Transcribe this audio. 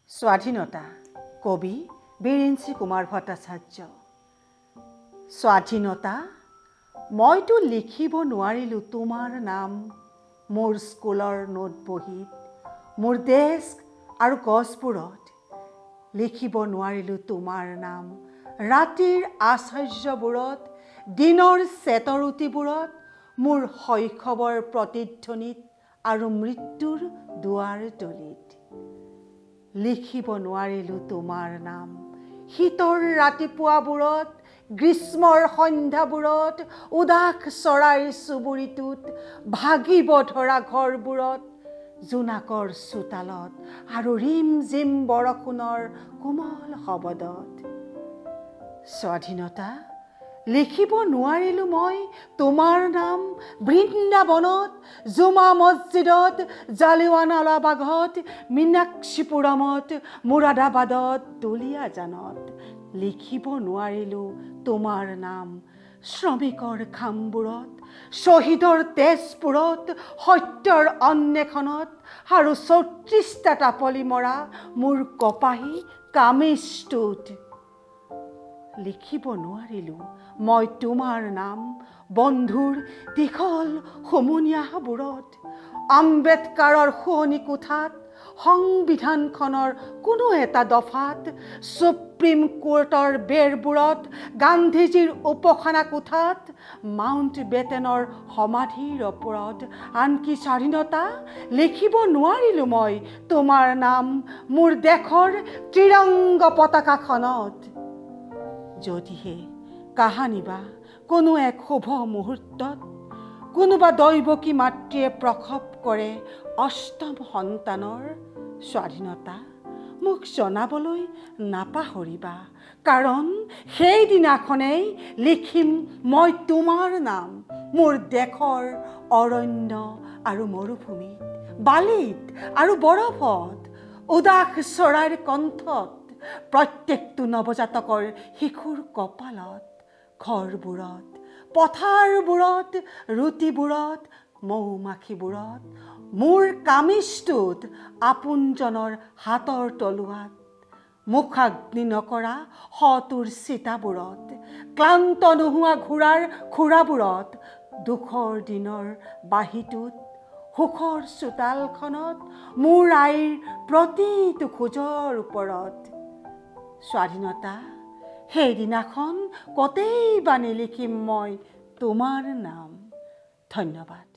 স্বাধীনতা কবি বিৰিঞ্চি কুমাৰ ভট্টাচাৰ্য। স্বাধীনতা মইতো লিখিব নোৱাৰিলোঁ তোমাৰ নাম মোৰ স্কুলৰ নোট বহীত, মোৰ ডেস্ক আৰু গছবোৰত লিখিব নোৱাৰিলোঁ তোমাৰ নাম। ৰাতিৰ আশ্চৰ্যবোৰত, দিনৰ চেতৰুটিবোৰত, মোৰ শৈশৱৰ প্ৰতিধ্বনিত আৰু মৃত্যুৰ দুৱাৰ দলিত লিখিব নোৱাৰিলোঁ তোমাৰ নাম। শীতৰ ৰাতিপুৱাবোৰত, গ্ৰীষ্মৰ সন্ধ্যাবোৰত, উদাস চৰাইৰ চুবুৰিটোত, ভাগিব ধৰা ঘৰবোৰত, জোনাকৰ চোতালত আৰু ৰিম জিম বৰষুণৰ কোমল শবদত। স্বাধীনতা লিখিব নোৱাৰিলোঁ মই তোমাৰ নাম বৃন্দাবনত, জুমা মছজিদত, জালিৱানৱালাবাগত, মীনাক্ষীপুৰমত, মুৰাদাবাদত, দুলিয়াজানত লিখিব নোৱাৰিলোঁ তোমাৰ নাম। শ্ৰমিকৰ ঘামবোৰত, শ্বহীদৰ তেজবোৰত, সত্যৰ অন্বেষণত আৰু ৩৪টা টাপলি মৰা মোৰ কপাহী কামিজটোত লিখিব নোৱাৰিলোঁ মই তোমাৰ নাম। বন্ধুৰ দীঘল হুমুনিয়াহবোৰত, আম্বেদকাৰৰ শোৱনি কোঠাত, সংবিধানখনৰ কোনো এটা দফাত, ছুপ্ৰিম কোৰ্টৰ বেৰবোৰত, গান্ধীজীৰ উপাসনা কোঠাত, মাউণ্ট বেটেনৰ সমাধিৰ ওপৰত, আনকি স্বাধীনতা লিখিব নোৱাৰিলোঁ মই তোমাৰ নাম মোৰ দেশৰ ত্ৰিৰংগ পতাকাখনত। যদিহে কাহানিবা কোনো এক শুভ মুহূৰ্তত কোনোবা দৈৱকী মাতৃয়ে প্ৰসৱ কৰে অষ্টম সন্তানৰ, স্বাধীনতা মোক জনাবলৈ নাপাহৰিবা, কাৰণ সেইদিনাখনেই লিখিম মই তোমাৰ নাম মোৰ দেশৰ অৰণ্য আৰু মৰুভূমিত, বালিত আৰু বৰফত, উদাস চৰাইৰ কণ্ঠত, প্ৰত্যেকটো নৱজাতকৰ শিশুৰ কপালত, ঘৰবোৰত, পথাৰবোৰত, ৰুটিবোৰত, মৌমাখিবোৰত, মোৰ কামিজটোত, আপোনজনৰ হাতৰ তলুৱাত, মুখাগ্নি নকৰা শটোৰ চিতাবোৰত, ক্লান্ত নোহোৱা ঘোঁৰাৰ খুৰাবোৰত, দুখৰ দিনৰ বাঁহীটোত, সুখৰ চোতালখনত, মোৰ আইৰ প্ৰতিটো খোজৰ ওপৰত। স্বাধীনতা সেইদিনাখন কতেই বা নিলিখিম মই তোমাৰ নাম। ধন্যবাদ।